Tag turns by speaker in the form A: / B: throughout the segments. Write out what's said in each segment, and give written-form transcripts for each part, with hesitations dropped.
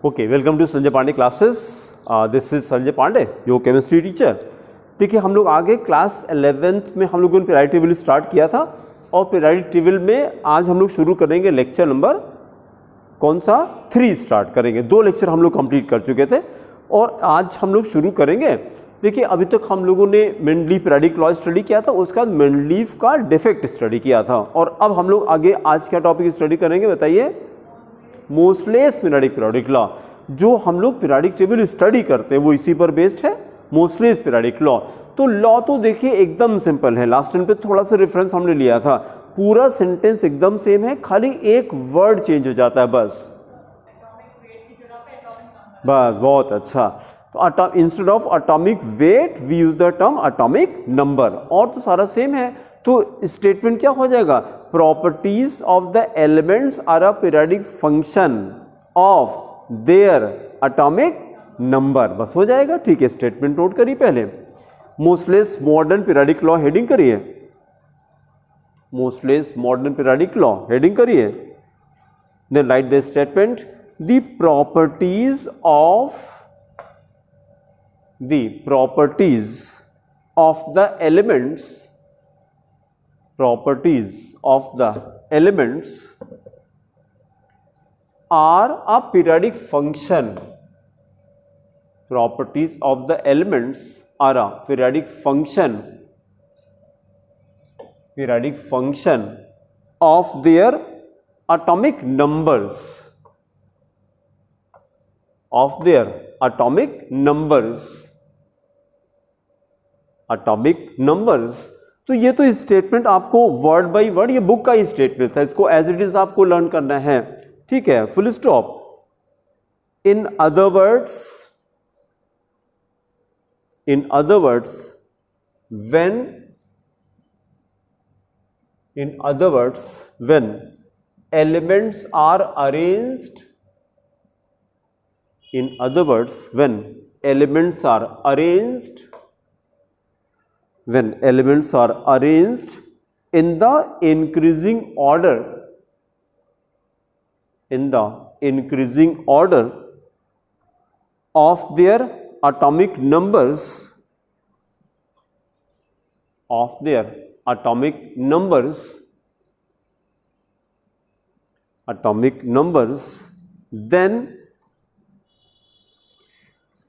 A: Okay, welcome to Sanjay Pandey classes. This is Sanjay Pandey, your chemistry teacher. देखिए, हम लोग आगे क्लास 11th में हम लोगों ने पीरियोडिक टेबल स्टार्ट किया था और पीरियोडिक टेबल में आज हम लोग शुरू करेंगे लेक्चर नंबर कौन सा 3 स्टार्ट करेंगे। 2 लेक्चर हम लोग कंप्लीट कर चुके थे और आज हम लोग शुरू करेंगे। देखिए, अभी तक हम लोगों ने मेंडलीव पीरियोडिक लॉ स्टडी किया था, उसके बाद मेंडलीव का डिफेक्ट स्टडी किया था और अब हम लोग आगे आज क्या टॉपिक स्टडी करेंगे बताइए? मोस्टलेस पीरियोडिक लॉ। जो हम लोग पीरियोडिक टेबल स्टडी करते हैं वो इसी पर बेस्ड है, मोस्टलेस पीरियोडिक लॉ। तो लॉ तो देखिए एकदम सिंपल है, लास्ट टाइम पे थोड़ा सा रेफरेंस हमने लिया था। पूरा सेंटेंस एकदम सेम है, खाली एक वर्ड चेंज हो जाता है बस। बहुत अच्छा। तो instead of atomic weight we use the term atomic number, और तो सारा सेम है। तो स्टेटमेंट क्या हो जाएगा? Properties of the elements are a periodic function of their atomic number, बस हो जाएगा। ठीक है, स्टेटमेंट नोट करिए पहले। Moseley's modern periodic law heading करिए, Moseley's modern periodic law heading करिए। Then write the statement, the properties of the elements are a periodic function. Properties of the elements are a periodic function of their atomic numbers. atomic numbers। तो ये तो statement आपको word by word, ये book का ही statement था, इसको as it is आपको learn करना है। ठीक है, full stop. In other words when elements are arranged in the increasing order of their atomic numbers, then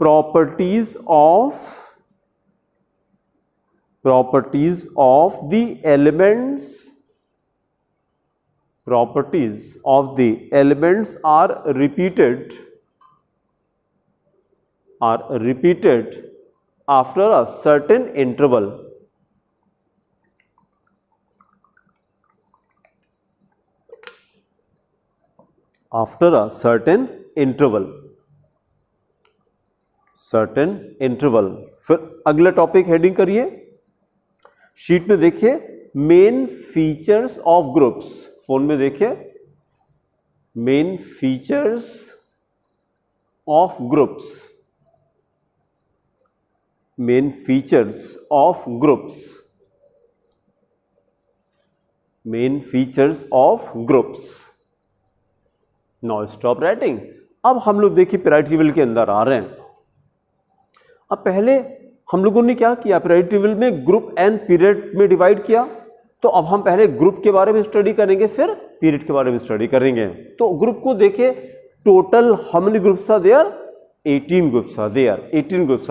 A: properties of the elements are repeated after a certain interval. फिर अगला topic heading करिए, sheet में देखिए, main features of groups. Phone में देखिए, main features of groups, now stop writing. अब हम लोग देखिए पीरियोडिक टेबल के अंदर आ रहे हैं। अब पहले हम लोगों ने क्या किया, पीरियोडिक टेबल में ग्रुप एंड पीरियड में डिवाइड किया। तो अब हम पहले ग्रुप के बारे में स्टडी करेंगे, फिर पीरियड के बारे में स्टडी करेंगे। तो ग्रुप को देखिए, total how many groups are there? 18 groups are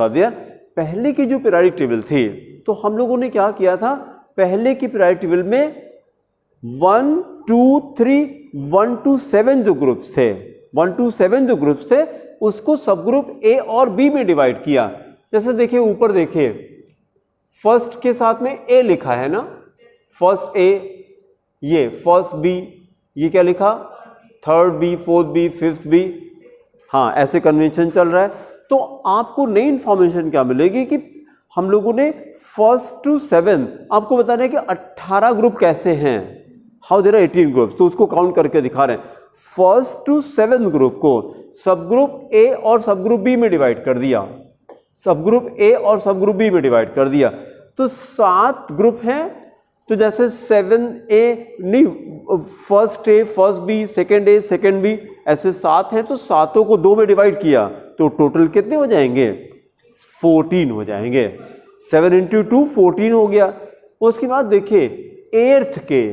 A: there. पहले की जो पीरियोडिक टेबल थी, तो हम लोगों ने क्या किया था, पहले की पीरियोडिक टेबल में 1 to 7 जो ग्रुप्स थे उसको सब ग्रुप ए और बी में डिवाइड किया। जैसे देखिए ऊपर देखिए, फर्स्ट के साथ में ए लिखा है ना, फर्स्ट ए, ये फर्स्ट बी, ये क्या लिखा, third B, fourth B, fifth B. हाँ, ऐसे कन्वेंशन चल रहा है। तो आपको नई इंफॉर्मेशन क्या मिलेगी कि हम लोगों ने 1 to 7 आपको बताना है कि 18 ग्रुप कैसे हैं, हाउ देयर आर 18 ग्रुप्स। तो उसको काउंट करके दिखा रहे हैं। 1 to 7 ग्रुप को सब ग्रुप ए और सब ग्रुप बी में डिवाइड कर दिया, तो 7 ग्रुप हैं तो जैसे 7A नहीं, first A first B, second A second B, ऐसे 7 हैं तो सातों को 2 में डिवाइड किया तो टोटल कितने हो जाएंगे? 14 हो जाएंगे। 7 इंटू 2 14 हो गया। उसके बाद देखिए एर्थ के,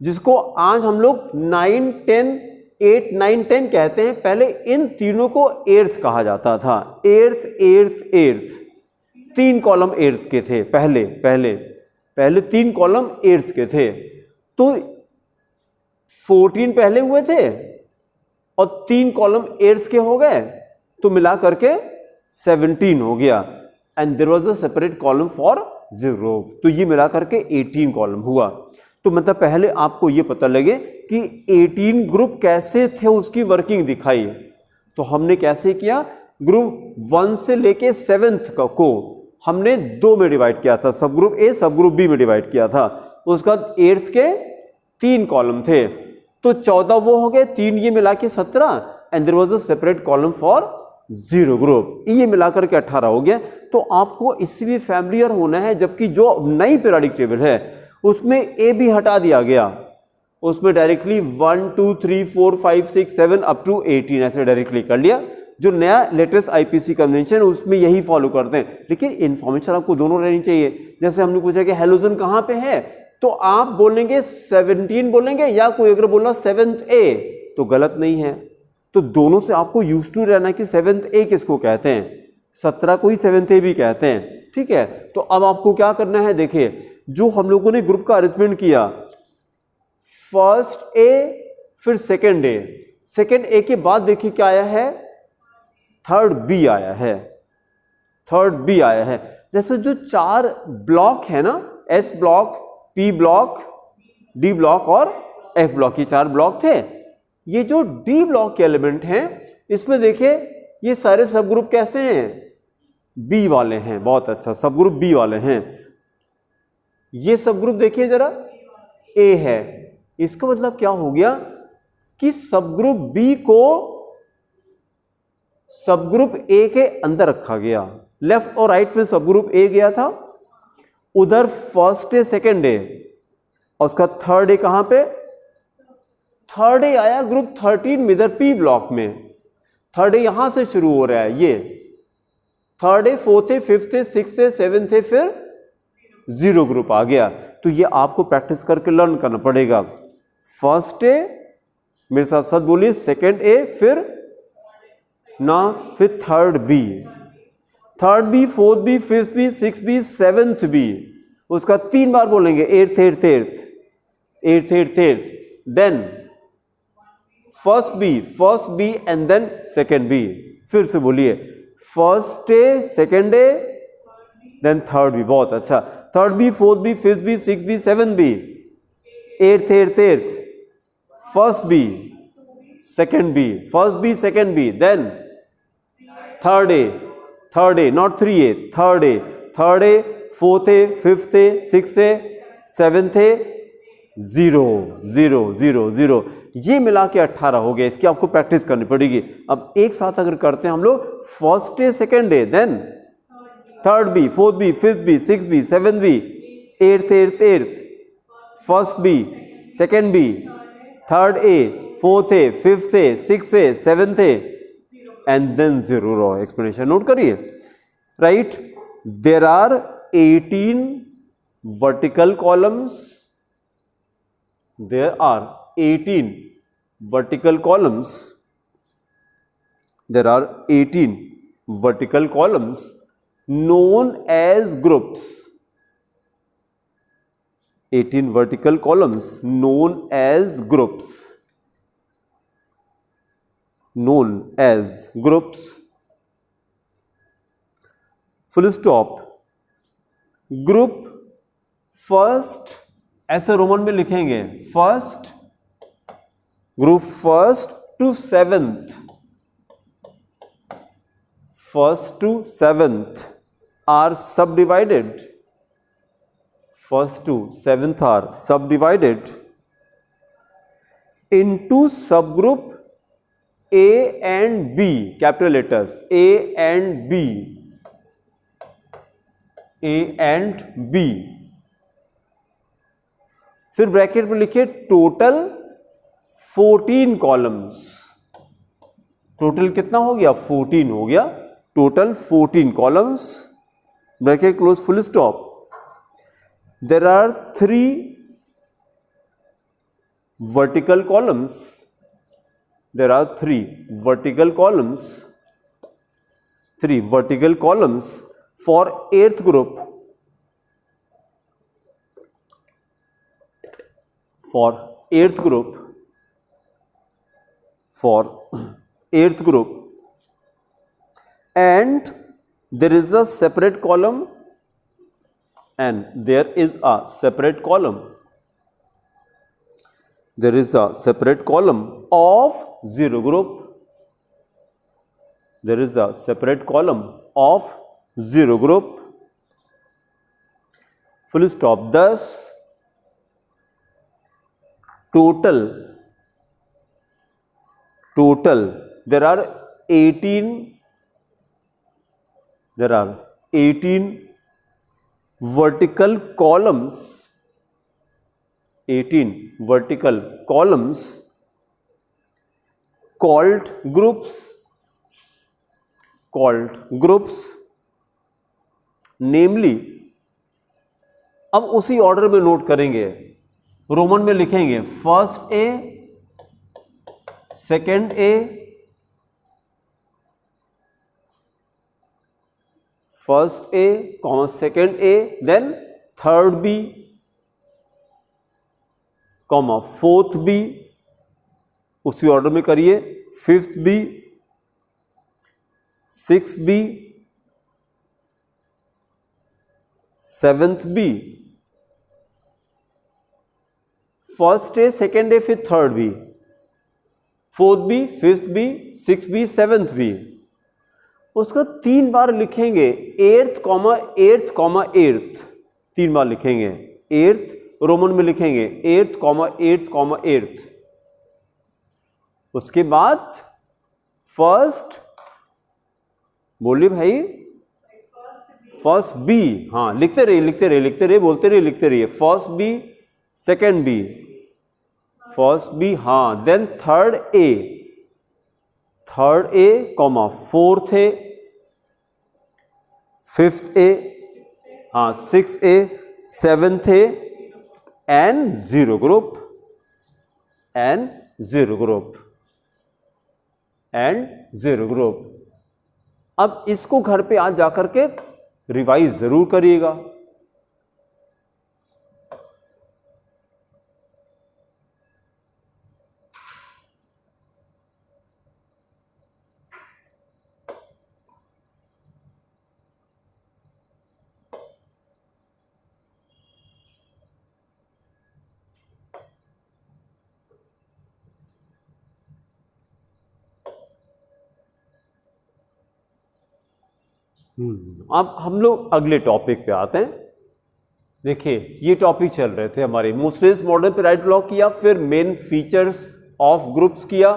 A: जिसको आज हम लोग 9 10 8 9 10 कहते हैं, पहले इन तीनों को एर्थ कहा जाता था। Eighth eighth eighth, 3 column eighth के थे पहले 3 कॉलम एर्थ के थे। तो 14 पहले हुए थे और 3 कॉलम एर्थ के हो गए, तो मिला करके 17 हो गया। And there was a separate column for zero, तो ये मिला करके 18 कॉलम हुआ। तो मतलब पहले आपको ये पता लगे कि 18 ग्रुप कैसे थे, उसकी वर्किंग दिखाई। तो हमने कैसे किया, ग्रुप 1 से लेके 7th को हमने 2 में डिवाइड किया था, सब ग्रुप ए सब ग्रुप बी में डिवाइड किया था। उसके बाद 8th के 3 कॉलम थे, तो 14 वो हो गए, 3 ये मिला के 17, and there was a separate column for zero group, ये मिलाकर के 18 हो गया। तो आपको इससे भी फैमिलियर होना है, जबकि जो नई पीरियोडिक टेबल है उसमें ए भी हटा दिया गया, उसमें डायरेक्टली 1 2 3 4 5 6 7 अप टू 18 ऐसे डायरेक्टली कर लिया। जो नया लेटेस्ट आईपीसी कन्वेंशन उसमें यही फॉलो करते हैं, लेकिन इन्फॉर्मेशन आपको दोनों रहनी चाहिए। जैसे हमने पूछा कि हेलोजन कहाँ पे है, तो आप बोलेंगे 17 बोलेंगे, या कोई अगर बोला 7th A तो गलत नहीं है। तो दोनों से आपको यूज टू रहना कि 7th A किसको कहते हैं, 17 को ही 7th A भी कहते हैं, ठीक है। तो अब आपको क्या करना है, देखिए जो हम लोगों ने ग्रुप का अरेंजमेंट किया, फर्स्ट ए फिर सेकेंड ए के बाद देखिए क्या आया है, थर्ड बी आया है। जैसे जो 4 ब्लॉक है ना, S block, P block, D block और एफ ब्लॉक, ये 4 ब्लॉक थे। ये जो डी ब्लॉक के एलिमेंट हैं, इसमें देखिए ये सारे सब ग्रुप कैसे हैं, बी वाले हैं। बहुत अच्छा, सब ग्रुप बी वाले हैं। ये सब ग्रुप देखिए जरा, ए है। इसका मतलब क्या हो गया कि सब ग्रुप बी को सब ग्रुप ए के अंदर रखा गया। लेफ्ट और राइट में सब ग्रुप ए गया था, उधर फर्स्ट ए सेकेंड ए, और उसका थर्ड ए कहां पे, थर्ड ए आया ग्रुप 13 में, इधर पी ब्लॉक में। थर्ड ए यहां से शुरू हो रहा है, ये third A, fourth A, fifth A, sixth A, seventh ए, फिर जीरो ग्रुप आ गया। तो ये आपको प्रैक्टिस करके लर्न करना पड़ेगा। फर्स्ट ए, मेरे साथ साथ बोलिए, सेकेंड ए, फिर third B, fourth B, fifth B, sixth B, seventh B. उसका 3 बार बोलेंगे, eighth, then first B and then second B. फिर से बोलिए, first A, second A, then third B. बहुत अच्छा, third B, fourth B, fifth B, sixth B, seventh B, eighth, first B, second B, first B, second B, then third A, not 3A, third A, fourth A, fifth A, sixth A, seventh A, zero. ये मिला के 18 हो गया। इसकी आपको practice करनी पड़ेगी। अब एक साथ अगर करते हैं हम लोग, first A, second A, then third B, fourth B, fifth B, sixth B, seventh B, eighth, first B, second B, third A, fourth A, fifth A, sixth A, seventh A, and then zero row. Explanation note करिए। Right, there are 18 vertical columns, there are 18 vertical columns, known as groups. 18 vertical columns known as groups, full stop। group first ऐसे Roman में लिखेंगे, group first to seventh are subdivided, first to seventh are subdivided into subgroup A and B, capital letters A and B, फिर bracket में लिखिए total 14 columns. Total कितना हो गया? 14 हो गया। Total 14 columns, bracket close, full stop. There are 3 vertical columns. There are 3 vertical columns. 3 vertical columns for 8th group. For 8th group. For 8th group. And there is a separate column. And there is a separate column. There is a separate column of 0 group. There is a separate column of 0 group. Full stop. Thus, total, there are 18 vertical columns. 18 vertical columns called groups, namely, अब उसी order में note करेंगे, Roman में लिखेंगे first A, second A, first A comma second A, then third B comma fourth B, उसी order में करिए, fifth B, sixth B, seventh B, first A, second A, फिर third B, fourth B, fifth B, sixth B, seventh B. उसका 3 बार लिखेंगे, eighth comma eighth comma eighth, 3 बार लिखेंगे। Eighth Roman में लिखेंगे eighth comma eighth comma eighth. उसके बाद फर्स्ट, बोलिए भाई, फर्स्ट बी, हाँ लिखते रहिए, बोलते रहिए। First B, second B, first B, हाँ, then third A comma fourth A, fifth A, हाँ, sixth A, seventh A, and 0 group, and 0 group. अब इसको घर पे आज जाकर के रिवाइज जरूर करिएगा। अब हम लोग अगले टॉपिक पे आते हैं। देखिए, ये टॉपिक चल रहे थे हमारे मोस्टलेस मॉडर्न पेराइट ब्लॉक किया, फिर मेन फीचर्स ऑफ ग्रुप्स किया।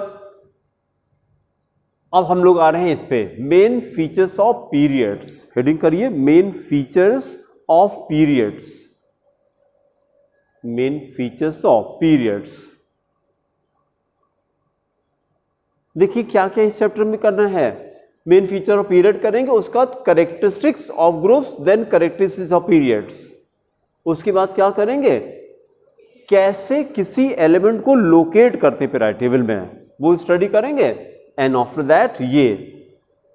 A: अब हम लोग आ रहे हैं इस पे, main features of periods. Heading करिए, main features of periods. Main features of periods. देखिए क्या क्या इस चैप्टर में करना है। मेन फीचर ऑफ पीरियड करेंगे, उसका characteristics of groups, then characteristics of periods. उसके बाद क्या करेंगे, कैसे किसी एलिमेंट को लोकेट करते पेराइट टेबल में, वो स्टडी करेंगे। एंड आफ्टर दैट ये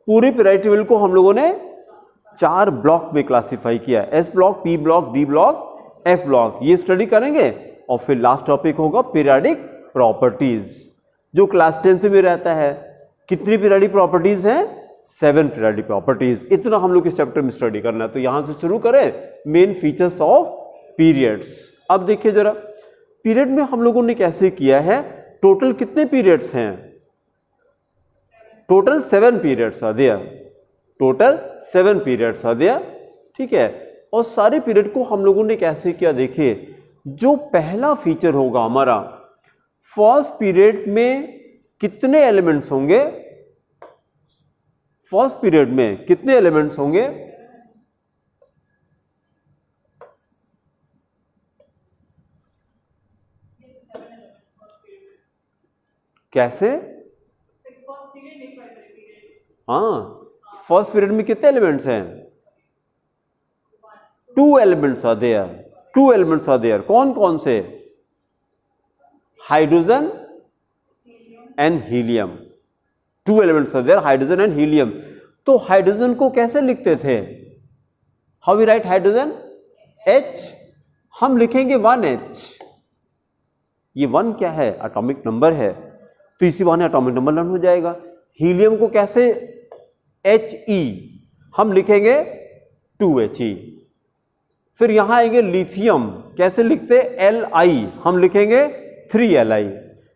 A: पूरे पेराइट टेबल को हम लोगों ने 4 ब्लॉक में क्लासिफाई किया, S block, P block, D block, F block, ये स्टडी करेंगे। और फिर लास्ट टॉपिक होगा पीरियडिक प्रॉपर्टीज, जो क्लास 10th में रहता है। कितनी पीरियडिक प्रॉपर्टीज हैं? 7 पीरियडिक प्रॉपर्टीज। इतना हम लोग इस चैप्टर में स्टडी करना है। तो यहां से शुरू करें, मेन फीचर्स ऑफ पीरियड्स। अब देखिए जरा, पीरियड में हम लोगों ने कैसे किया है। टोटल कितने पीरियड्स हैं? Total 7 periods are there. Total 7 periods are there, ठीक है। और सारे पीरियड को हम लोगों ने कैसे किया, देखिए, जो पहला फीचर होगा हमारा, फर्स्ट पीरियड में कितने एलिमेंट्स होंगे? फर्स्ट पीरियड में कितने एलिमेंट्स होंगे? कैसे? हाँ, फर्स्ट पीरियड में कितने एलिमेंट्स हैं? 2 elements are there, 2 elements are there. कौन कौन से? Hydrogen and helium. 2 elements are there, hydrogen and helium. तो हाइड्रोजन को कैसे लिखते थे? How we write hydrogen? H। हम लिखेंगे 1H। ये 1 क्या है? एटॉमिक नंबर है, तो इसी बहाने एटॉमिक नंबर लर्न हो जाएगा। हीलियम को कैसे? He। हम लिखेंगे 2He। फिर यहां आएंगे लिथियम, कैसे लिखते? Li। हम लिखेंगे 3Li।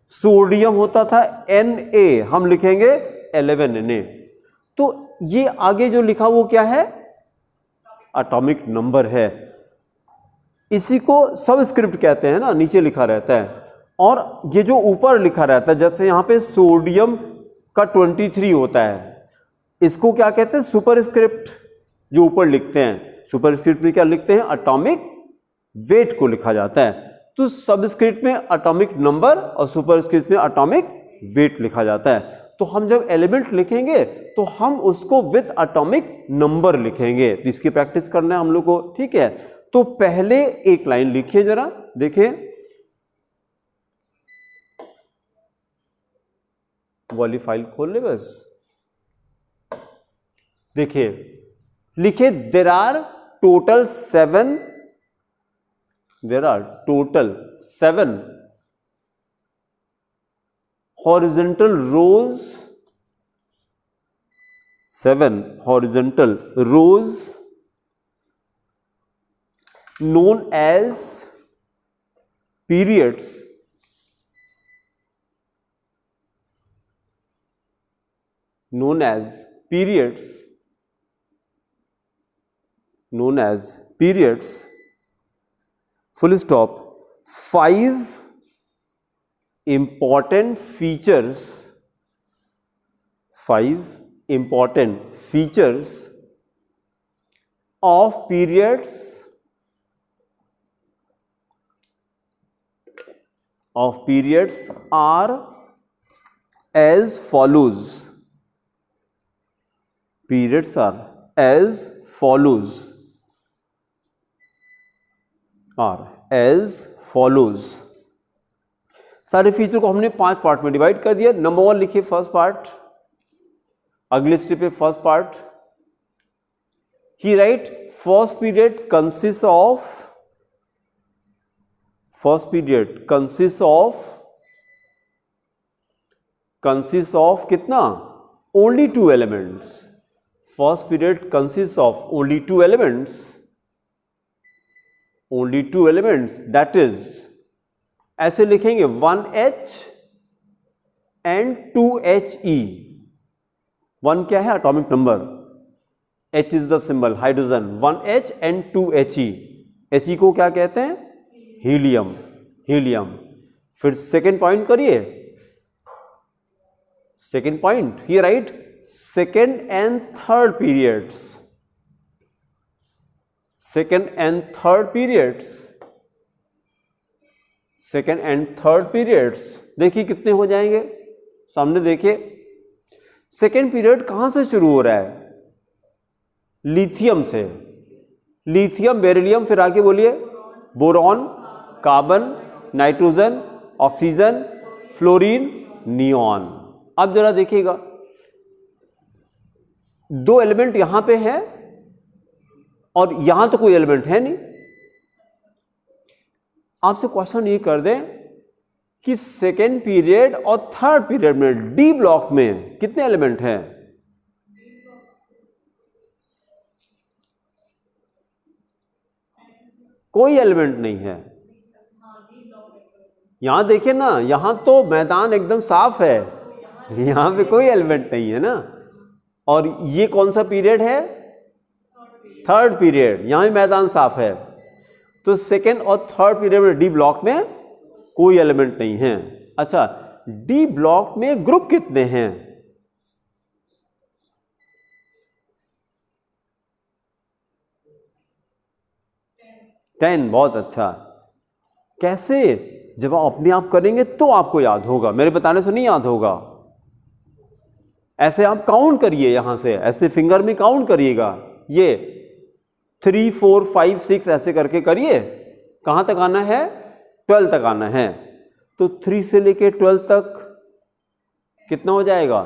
A: सोडियम होता था Na, हम लिखेंगे 11Na। तो ये आगे जो लिखा वो क्या है? एटॉमिक नंबर है। इसी को सबस्क्रिप्ट कहते हैं ना, नीचे लिखा रहता है। और ये जो ऊपर लिखा रहता है, जैसे यहाँ पे सोडियम का 23 होता है, इसको क्या कहते हैं? सुपरस्क्रिप्ट। जो ऊपर लिखते हैं, सुपरस्क्रिप्ट में क्या लिखते हैं? एटॉमिक वेट को लिखा जाता है। तो सबस्क्रिप्ट में एटॉमिक नंबर और सुपरस्क्रिप्ट में एटॉमिक वेट लिखा जाता है। तो हम जब एलिमेंट लिखेंगे तो हम उसको विद एटॉमिक नंबर लिखेंगे। तो इसकी प्रैक्टिस करना है हम लोग को, ठीक है? तो पहले एक लाइन लिखिए, जरा देखिए, वाली फाइल खोल ले बस। देखिए, लिखिए there are total 7 horizontal rows, 7 horizontal rows known as periods, full stop. 5 important features of periods are as follows. Periods are as follows. सारे फीचर को हमने 5 पार्ट में डिवाइड कर दिया। नंबर 1 लिखिए फर्स्ट पार्ट, अगले स्टेप पे first part. He write first period consist of कितना? Only 2 elements. First period consist of only 2 elements, that is, ऐसे लिखेंगे 1H एंड 2He। 1 क्या है? Atomic number. H is the symbol, hydrogen. 1H and 2He। He को क्या कहते हैं? Helium. फिर सेकेंड पॉइंट करिए। Second point, he write second and third periods. देखिए कितने हो जाएंगे, सामने देखिए। सेकेंड पीरियड कहां से शुरू हो रहा है? लिथियम से। लिथियम, बेरिलियम, फिर आगे बोलिए boron, carbon, nitrogen, oxygen, fluorine, neon. अब जरा देखिएगा, 2 एलिमेंट यहां पे है और यहां तो कोई एलिमेंट है नहीं। आपसे क्वेश्चन ये कर दें कि सेकेंड पीरियड और थर्ड पीरियड में डी ब्लॉक में कितने एलिमेंट हैं? कोई एलिमेंट नहीं है। यहां देखिए ना, यहां तो मैदान एकदम साफ है, यहां पे कोई एलिमेंट नहीं है ना। और ये कौन सा पीरियड है? थर्ड पीरियड, यहां भी मैदान साफ है। तो सेकेंड और थर्ड पीरियड में डी ब्लॉक में कोई एलिमेंट नहीं है। अच्छा, डी ब्लॉक में ग्रुप कितने हैं? 10। बहुत अच्छा। कैसे? जब आप अपने आप करेंगे तो आपको याद होगा, मेरे बताने से नहीं याद होगा। ऐसे आप काउंट करिए, यहां से ऐसे फिंगर में काउंट करिएगा, ये 3 4 5 6 ऐसे करके करिए। कहां तक आना है? 12 तक आना है। तो 3 से लेके 12 तक कितना हो जाएगा?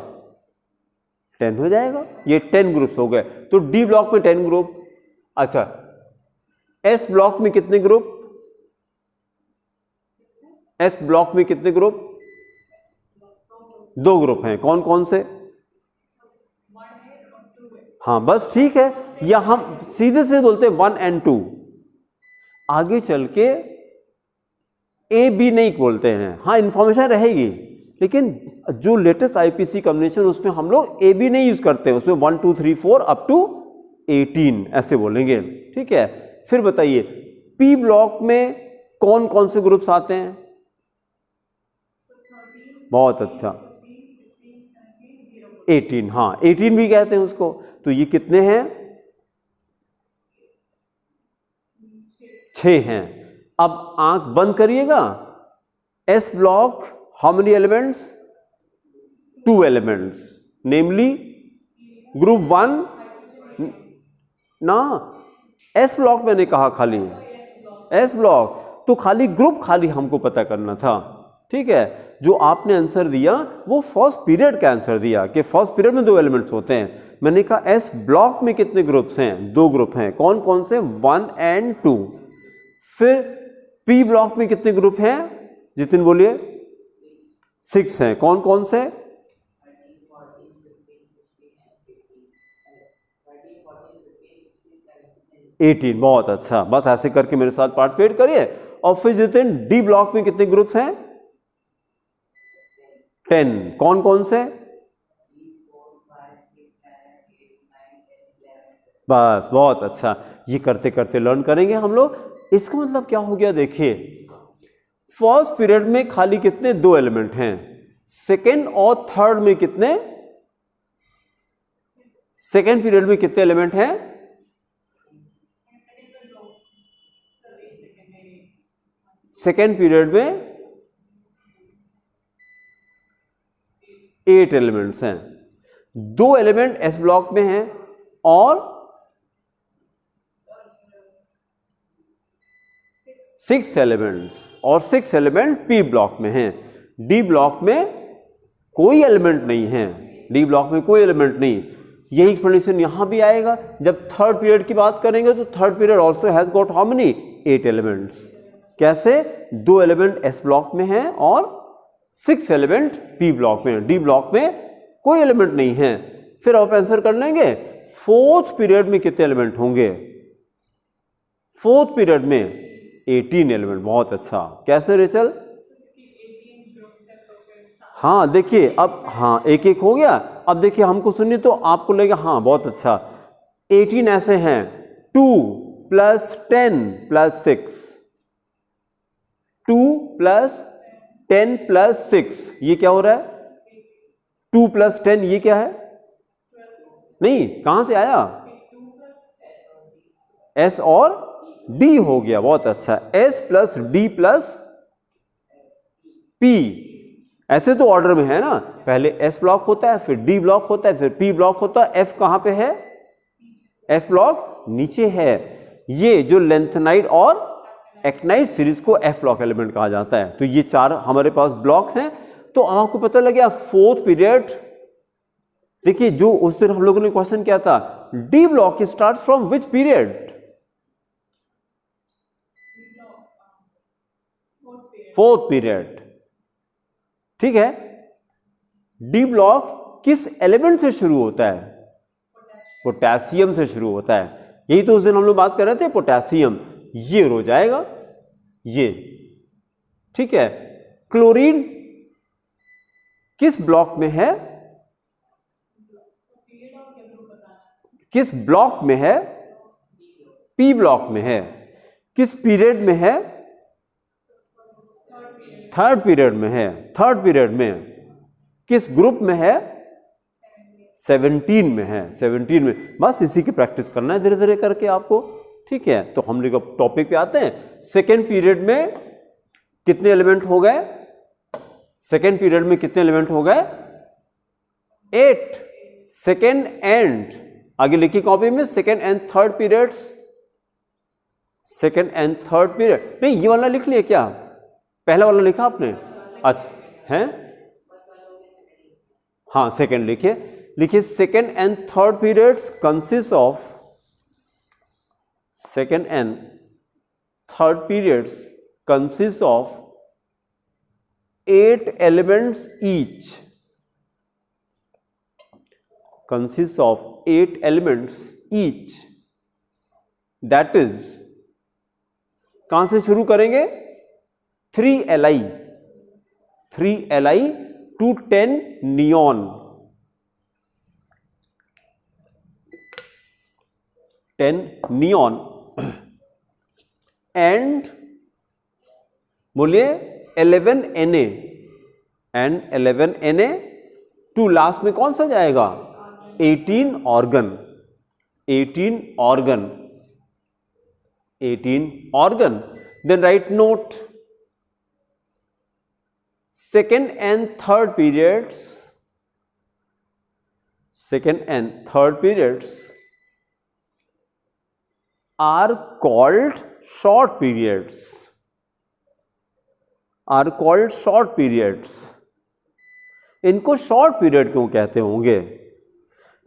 A: 10 हो जाएगा। ये 10 ग्रुप्स हो गए। तो डी ब्लॉक में 10 ग्रुप। अच्छा, एस ब्लॉक में कितने ग्रुप? एस ब्लॉक में कितने ग्रुप? 2 ग्रुप हैं। कौन कौन से? हाँ बस ठीक है, या हम सीधे से बोलते हैं 1 और 2। आगे चल के ए बी नहीं बोलते हैं। हाँ इंफॉर्मेशन रहेगी, लेकिन जो लेटेस्ट आईपीसी कॉम्बिनेशन उसमें हम लोग ए बी नहीं यूज करते हैं, उसमें 1 2 3 4 अप टू 18 ऐसे बोलेंगे। ठीक है, फिर बताइए पी ब्लॉक में कौन कौन से ग्रुप्स आते हैं? बहुत अच्छा, 18, हाँ 18 भी कहते हैं उसको। तो ये कितने हैं? 6 हैं। अब आंख बंद करिएगा। S block how many elements? 2 elements, namely group 1 ना, एस ब्लॉक मैंने कहा खाली एस ब्लॉक, तो खाली ग्रुप खाली हमको पता करना था। ठीक है, जो आपने आंसर दिया वो फर्स्ट पीरियड का आंसर दिया कि फर्स्ट पीरियड में 2 एलिमेंट्स होते हैं। मैंने कहा एस ब्लॉक में कितने ग्रुप्स हैं? 2 ग्रुप हैं। कौन कौन से? 1 और 2। फिर पी ब्लॉक में कितने ग्रुप हैं? जितिन बोलिए। 6 हैं। कौन कौन से? 18। बहुत अच्छा, बस ऐसे करके मेरे साथ पार्टिसिपेट करिए। और फिर जितिन डी ब्लॉक में कितने ग्रुप्स हैं? 10। कौन कौन से? बस बहुत अच्छा, ये करते करते लर्न करेंगे हम लोग। इसका मतलब क्या हो गया? देखिए फर्स्ट पीरियड में खाली कितने? 2 एलिमेंट हैं। सेकेंड और थर्ड में कितने? सेकेंड पीरियड में कितने एलिमेंट हैं? सेकेंड पीरियड में 8 एलिमेंट्स हैं। 2 एलिमेंट एस ब्लॉक में हैं और 6 एलिमेंट्स, और 6 एलिमेंट पी ब्लॉक में हैं। डी ब्लॉक में कोई एलिमेंट नहीं है। डी ब्लॉक में कोई एलिमेंट नहीं। यही एक्सप्लेनेशन यहां भी आएगा। जब थर्ड पीरियड की बात करेंगे तो third period also has got how many? 8 elements. कैसे? 2 एलिमेंट एस ब्लॉक में हैं और 6 एलिमेंट पी ब्लॉक में। डी ब्लॉक में कोई एलिमेंट नहीं है। फिर आप आंसर कर लेंगे फोर्थ पीरियड में कितने एलिमेंट होंगे? फोर्थ पीरियड में 18 एलिमेंट। बहुत अच्छा। कैसे रेचल? हाँ देखिए अब, हाँ एक एक हो गया। अब देखिए हमको सुनिए तो आपको लगेगा हाँ बहुत अच्छा। 18 ऐसे हैं, 2 + 10 + 6, 2 + 10 + 6, ये क्या हो रहा है? 2 + 10, ये क्या है? नहीं, कहां से आया? एस और डी हो गया। बहुत अच्छा, एस + डी + पी। ऐसे तो ऑर्डर में है ना, पहले एस ब्लॉक होता है, फिर डी ब्लॉक होता है, फिर पी ब्लॉक होता है। एफ कहां पे है? एफ ब्लॉक नीचे है। ये जो लेंथेनाइड और एक्टिनाइड सीरीज को एफ ब्लॉक एलिमेंट कहा जाता है। तो ये 4 हमारे पास ब्लॉक हैं। तो आपको पता लग गया फोर्थ पीरियड। देखिए जो उस दिन हम लोगों ने क्वेश्चन किया था, D block start from which period? Fourth period. ठीक है, डी ब्लॉक किस एलिमेंट से शुरू होता है? पोटेशियम से शुरू होता है। यही तो उस दिन हम लोग बात कर रहे थे, पोटेशियम। ये हो जाएगा ये। ठीक है, क्लोरीन किस ब्लॉक में है? किस ब्लॉक में है? पी ब्लॉक में है। किस पीरियड में है? थर्ड पीरियड में है। थर्ड पीरियड में किस ग्रुप में है? 17 में है। 17 में। बस इसी की प्रैक्टिस करना है धीरे धीरे करके आपको। ठीक है, तो हम लोग टॉपिक पे आते हैं। सेकेंड पीरियड में कितने एलिमेंट हो गए? सेकेंड पीरियड में कितने एलिमेंट हो गए? 8। सेकेंड एंड, आगे लिखी कॉपी में, second and third periods, second and third period. नहीं, ये वाला लिख लिया क्या? पहला वाला लिखा आपने? अच्छा है, हाँ सेकेंड लिखिए, लिखिए second and third periods consist of, second and third periods consist of 8 elements each, consists of 8 elements each, that is, कहां से शुरू करेंगे? 3 Li to 10 neon, 10 neon and बोलिए 11 Na and 11 Na to last में कौन सा जाएगा? 18 argon, 18 argon, 18 argon. Then write note, second and third periods, second and third periods are called short periods, are called short periods. इनको short period क्यों कहते होंगे?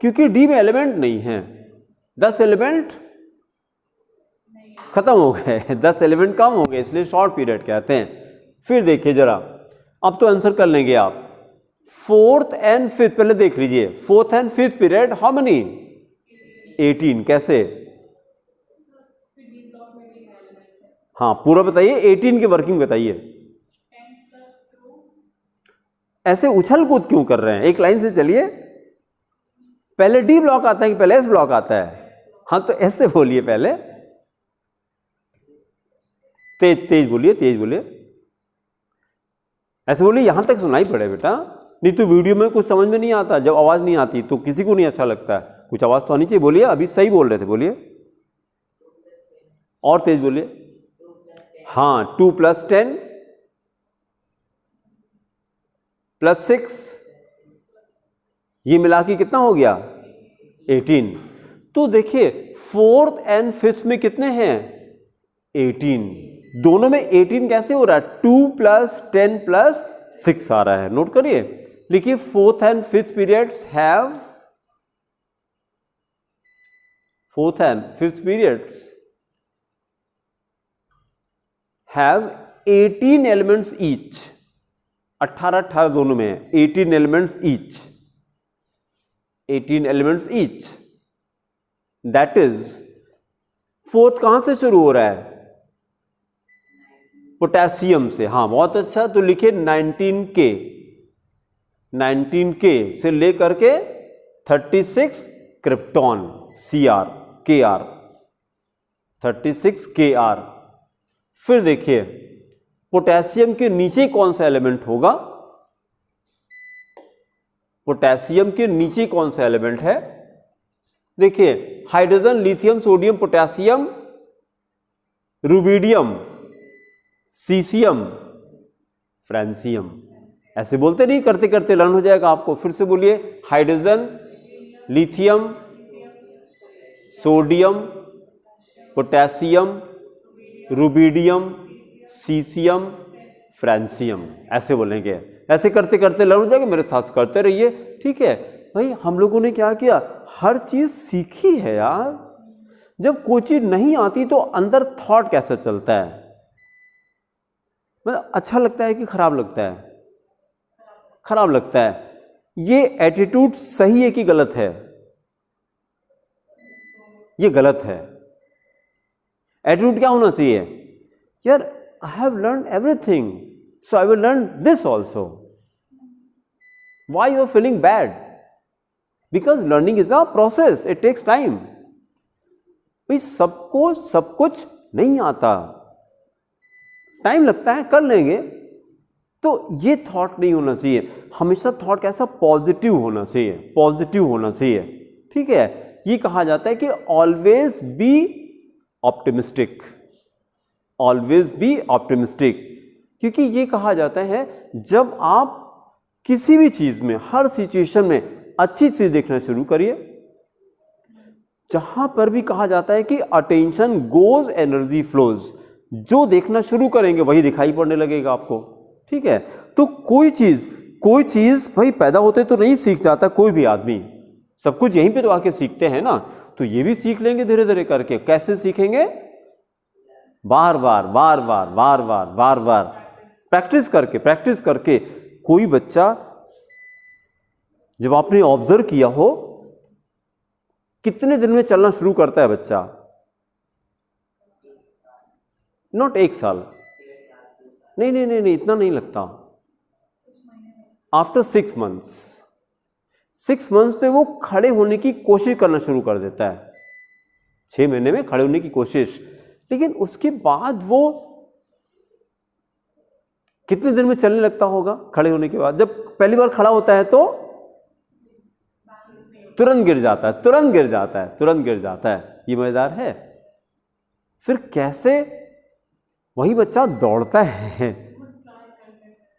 A: क्योंकि डी में एलिमेंट नहीं है, 10 एलिमेंट खत्म हो गए, 10 एलिमेंट कम हो गए, इसलिए शॉर्ट पीरियड कहते हैं। फिर देखिए जरा, अब तो आंसर कर लेंगे आप। फोर्थ एंड फिफ्थ, पहले देख लीजिए, fourth and fifth period how many? 18। कैसे? हाँ पूरा बताइए, 18 की वर्किंग बताइए। ऐसे उछल कूद क्यों कर रहे हैं? एक लाइन से चलिए। पहले डी ब्लॉक आता है कि पहले एस ब्लॉक आता है? हाँ तो ऐसे बोलिए, पहले तेज तेज बोलिए, तेज बोलिए, ऐसे बोलिए, यहां तक सुनाई पड़े बेटा। नहीं तो वीडियो में कुछ समझ में नहीं आता, जब आवाज नहीं आती तो किसी को नहीं अच्छा लगता है। कुछ आवाज तो आनी चाहिए। बोलिए, अभी सही बोल रहे थे, बोलिए और तेज बोलिए। हाँ, 2 + 10 + 6, ये मिला के कितना हो गया? 18। तो देखिए फोर्थ एंड फिफ्थ में कितने हैं? 18। दोनों में 18 कैसे हो रहा है? 2 + 10 + 6 आ रहा है। नोट करिए, लिखिए fourth and fifth periods have, fourth and fifth periods have 18 elements each. 18 दोनों में है, 18 elements each, 18 elements each. That is, fourth कहां से शुरू हो रहा है? पोटेशियम से। हाँ बहुत अच्छा, तो लिखिए 19K, 19K से लेकर के 36 क्रिप्टॉन, Cr, Kr, 36 Kr। फिर देखिए पोटेशियम के नीचे कौन सा एलिमेंट होगा? पोटेशियम के नीचे कौन सा एलिमेंट है? देखिए hydrogen, lithium, sodium, potassium, rubidium, caesium, francium. ऐसे बोलते नहीं, करते करते लर्न हो जाएगा आपको। फिर से बोलिए, hydrogen, lithium, sodium, potassium, rubidium, caesium, francium, ऐसे बोलेंगे। ऐसे करते करते लर्न हो जाएगा। मेरे साथ करते रहिए, ठीक है भाई। हम लोगों ने क्या किया? हर चीज सीखी है यार। जब कोई चीज नहीं आती तो अंदर थॉट कैसे चलता है? मतलब अच्छा लगता है कि खराब लगता है? खराब लगता है। ये एटीट्यूड सही है कि गलत है? ये गलत है। एटीट्यूड क्या होना चाहिए? यार I have learn everything, so I will learn this also. Why you are feeling bad? Because learning is a process, it takes time. भाई सबको सब कुछ नहीं आता, टाइम लगता है, कर लेंगे। तो ये थॉट नहीं होना चाहिए। हमेशा थॉट कैसा? पॉजिटिव होना चाहिए, पॉजिटिव होना चाहिए, ठीक है। ये कहा जाता है कि always be optimistic, always be optimistic. क्योंकि ये कहा जाता है जब आप किसी भी चीज में, हर सिचुएशन में अच्छी चीज देखना शुरू करिए। जहां पर भी कहा जाता है कि अटेंशन गोज एनर्जी फ्लोज, जो देखना शुरू करेंगे वही दिखाई पड़ने लगेगा आपको। ठीक है, तो कोई चीज भाई पैदा होते तो नहीं सीख जाता कोई भी आदमी, सब कुछ यहीं पे तो आके सीखते हैं ना। तो ये भी सीख लेंगे धीरे धीरे करके। कैसे सीखेंगे? बार बार बार बार बार बार बार बार प्रैक्टिस करके। कोई बच्चा जब आपने ऑब्जर्व किया हो, कितने दिन में चलना शुरू करता है बच्चा? नॉट 1 साल, नहीं, इतना नहीं लगता। आफ्टर 6 मंथ्स पे वो खड़े होने की कोशिश करना शुरू कर देता है। 6 महीने में खड़े होने की कोशिश। लेकिन उसके बाद वो कितने दिन में चलने लगता होगा खड़े होने के बाद? जब पहली बार खड़ा होता है तो तुरंत गिर जाता है। ये मजेदार है। फिर कैसे? वही बच्चा दौड़ता है,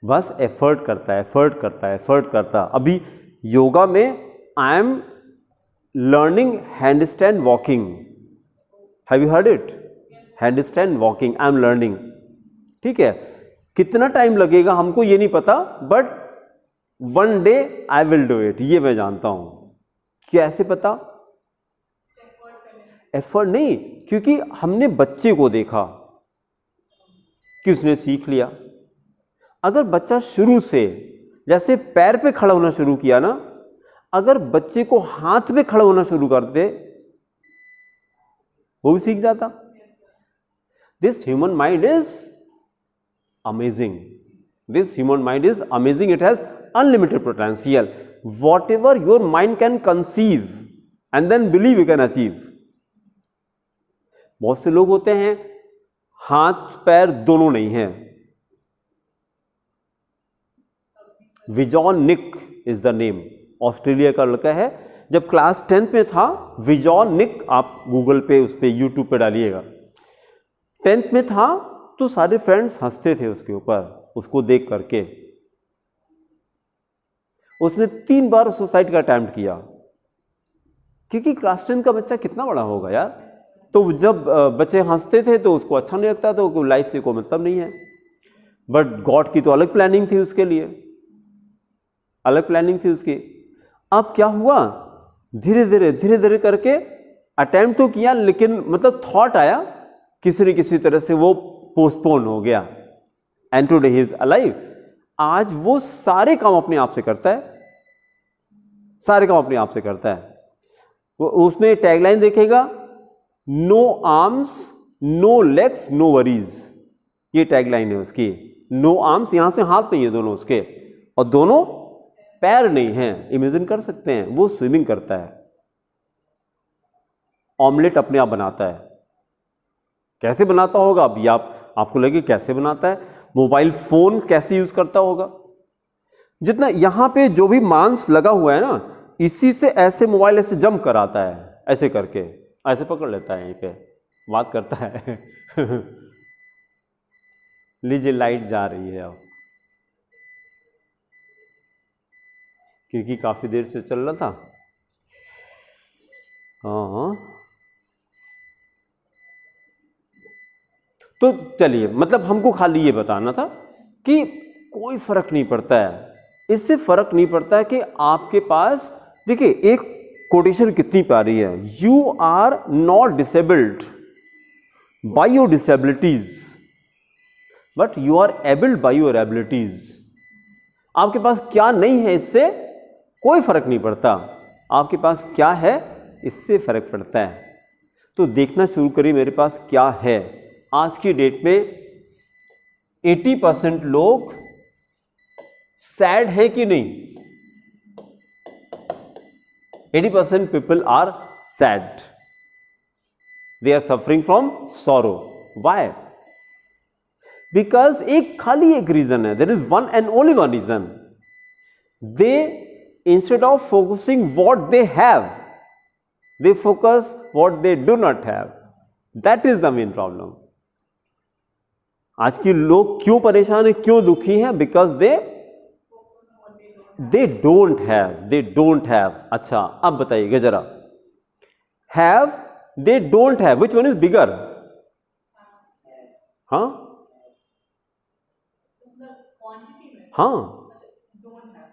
A: बस एफर्ट करता। अभी योगा में I am learning handstand walking, have you heard it? Handstand walking I am learning. ठीक है, कितना टाइम लगेगा हमको ये नहीं पता, but one day I will do it, ये मैं जानता हूं। कैसे पता? एफर्ट नहीं, क्योंकि हमने बच्चे को देखा कि उसने सीख लिया। अगर बच्चा शुरू से जैसे पैर पे खड़ा होना शुरू किया ना, अगर बच्चे को हाथ पे खड़ा होना शुरू कर दे, वो भी सीख जाता। This human mind is amazing. It has unlimited potential. Whatever your mind can conceive and then believe you can achieve. बहुत से लोग होते हैं हाथ पैर दोनों नहीं है। विजॉन निक इज द नेम, ऑस्ट्रेलिया का लड़का है। जब क्लास 10th में था, विजॉन निक, आप गूगल पे, उस पे, यूट्यूब पे डालिएगा। 10th में था तो सारे फ्रेंड्स हंसते थे उसके ऊपर, उसको देख करके। उसने 3 बार सुसाइड का अटेम्प्ट किया, क्योंकि क्लास 10 का बच्चा कितना बड़ा होगा यार। तो जब बच्चे हंसते थे तो उसको अच्छा नहीं लगता, तो लाइफ से कोई मतलब नहीं है। बट गॉड की तो अलग प्लानिंग थी उसके लिए, अलग प्लानिंग थी उसकी। अब क्या हुआ? धीरे धीरे करके अटेम्प्ट तो किया, लेकिन मतलब थॉट आया, किसी न किसी तरह से वो पोस्टपोन हो गया। And today he is alive. आज वो सारे काम अपने आप से करता है, वो उसमें टैगलाइन देखेगा, no arms no legs no worries. ये टैगलाइन है उसकी। नो आर्म्स, यहां से हाथ नहीं है दोनों उसके, और दोनों पैर नहीं हैं। इमेजिन कर सकते हैं, वो स्विमिंग करता है, ऑमलेट अपने आप बनाता है। कैसे बनाता होगा? अभी आपको लगे कैसे बनाता है? मोबाइल फोन कैसे यूज करता होगा? जितना यहां पे जो भी मांस लगा हुआ है ना, इसी से ऐसे मोबाइल ऐसे जंप कराता है, ऐसे करके ऐसे पकड़ लेता है, यहीं पे बात करता है। लीजिए, लाइट जा रही है अब, क्योंकि काफी देर से चल रहा था। हाँ, तो चलिए, मतलब हमको खाली ये बताना था कि कोई फर्क नहीं पड़ता है। इससे फर्क नहीं पड़ता है कि आपके पास, देखिए एक कोटेशन कितनी प्यारी है, you are not disabled by your disabilities but you are abled by your abilities. आपके पास क्या नहीं है इससे कोई फर्क नहीं पड़ता, आपके पास क्या है इससे फर्क पड़ता है। तो देखना शुरू करिए मेरे पास क्या है। आज की डेट में 80% लोग सैड है कि नहीं? 80% people are sad, they are suffering from sorrow. Why? Because एक रीजन है, there is one and only one reason. They instead of focusing what they have, they focus what they do not have. That is the main problem. आज के लोग क्यों परेशान है, क्यों दुखी हैं? Because they don't have. अच्छा अब बताइएगा जरा, have, they don't have, which one is bigger? हाँ हाँ,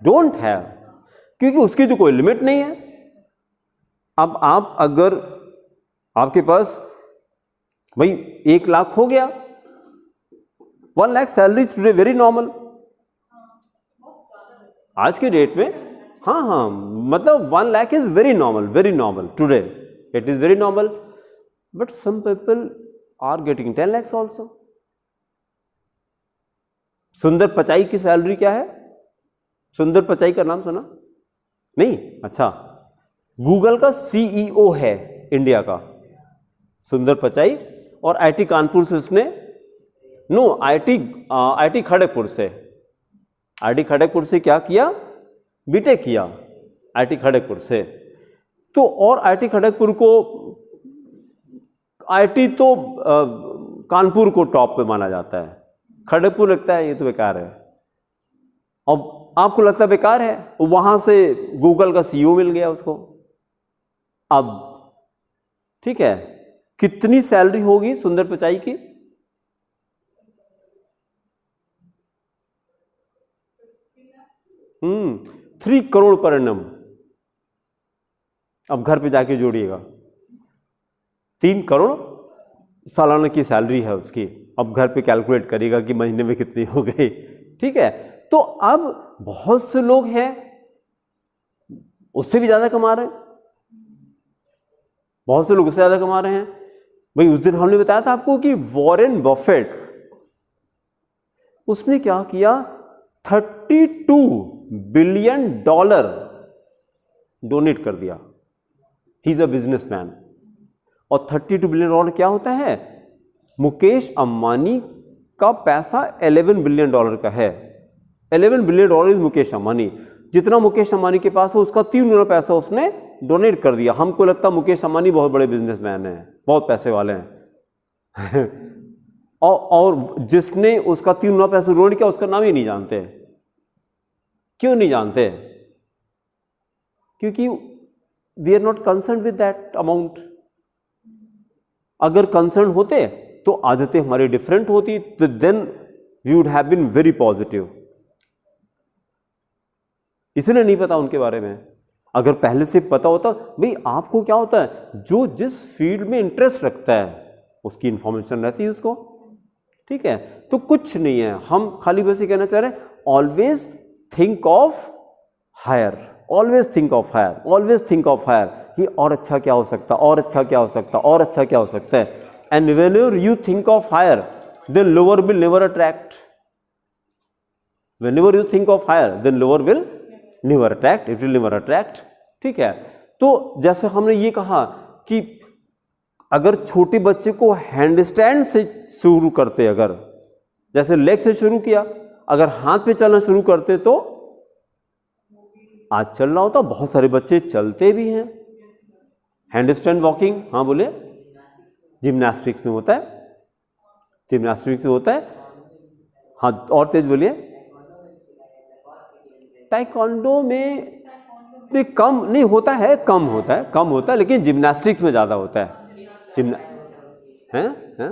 A: डोंट हैव, क्योंकि उसकी तो कोई लिमिट नहीं है। अब आप अगर आपके पास भाई 1 लाख हो गया, 1 lakh salary is today very normal आज के डेट में। हाँ हाँ, मतलब 1 lakh is very normal today, it is very normal, but some people are getting 10 lakhs also. Sundar Pichai की सैलरी क्या है? सुंदर पिचाई का नाम सुना नहीं? अच्छा, गूगल का सीईओ है इंडिया का सुंदर पिचाई, और आईटी कानपुर से उसने, नो आईटी खड़गपुर से, आईटी खड़गपुर से क्या किया? बीटेक किया आईटी खड़गपुर से। तो और आईटी खड़गपुर को, आईटी तो कानपुर को टॉप पे माना जाता है, खड़गपुर लगता है ये तो बेकार है। अब आपको लगता है बेकार है, वहां से गूगल का सीईओ मिल गया उसको। अब ठीक है, कितनी सैलरी होगी सुंदर पिचाई की? 3 करोड़ पर एनम। अब घर पे जाके जोड़िएगा, 3 करोड़ सालाना की सैलरी है उसकी। अब घर पे कैलकुलेट करिएगा कि महीने में कितनी हो गई। ठीक है, तो अब बहुत से लोग हैं उससे भी ज्यादा कमा रहे हैं, बहुत से लोग उससे ज्यादा कमा रहे हैं। भाई उस दिन हमने बताया था आपको कि वॉरेन बफेट, उसने क्या किया? $32 बिलियन डोनेट कर दिया। He is a businessman. और $32 बिलियन क्या होता है? मुकेश अंबानी का पैसा $11 बिलियन का है। $11 बिलियन इज मुकेश अंबानी। जितना मुकेश अंबानी के पास है उसका 3 गुना पैसा उसने डोनेट कर दिया। हमको लगता है मुकेश अंबानी बहुत बड़े बिजनेसमैन हैं, बहुत पैसे वाले हैं। और जिसने उसका 3 गुना पैसा डोनेट किया उसका नाम ही नहीं जानते। क्यों नहीं जानते? क्योंकि we are not concern with that amount. अगर कंसर्न होते तो आदतें हमारी डिफरेंट होती, तो then we would have been very positive. इसलिए नहीं पता उनके बारे में। अगर पहले से पता होता, भाई आपको क्या होता है, जो जिस फील्ड में इंटरेस्ट रखता है उसकी इंफॉर्मेशन रहती है उसको। ठीक है, तो कुछ नहीं है, हम खाली बस ये कहना चाह रहे हैं, always think of higher, always think of higher, always think of higher. ये और अच्छा क्या हो सकता, और अच्छा क्या हो सकता, और अच्छा क्या हो सकता है। And whenever you think of higher, then lower will never attract. Whenever you think of higher, then lower will never attract, it will never attract. ठीक है, तो जैसे हमने ये कहा कि अगर छोटे बच्चे को हैंडस्टैंड से शुरू करते, अगर जैसे लेग से शुरू किया, अगर हाथ पे चलना शुरू करते तो आज चल रहा होता। बहुत सारे बच्चे चलते भी हैं। हैंडस्टैंड वॉकिंग, हाँ बोले, जिम्नास्टिक्स में होता है, जिम्नास्टिक्स में होता है। हाँ और तेज बोलिए। ताइक्वांडो में कम नहीं होता है, कम होता है, कम होता है, लेकिन जिम्नास्टिक्स में ज़्यादा होता है। जिम्ना हैं हैं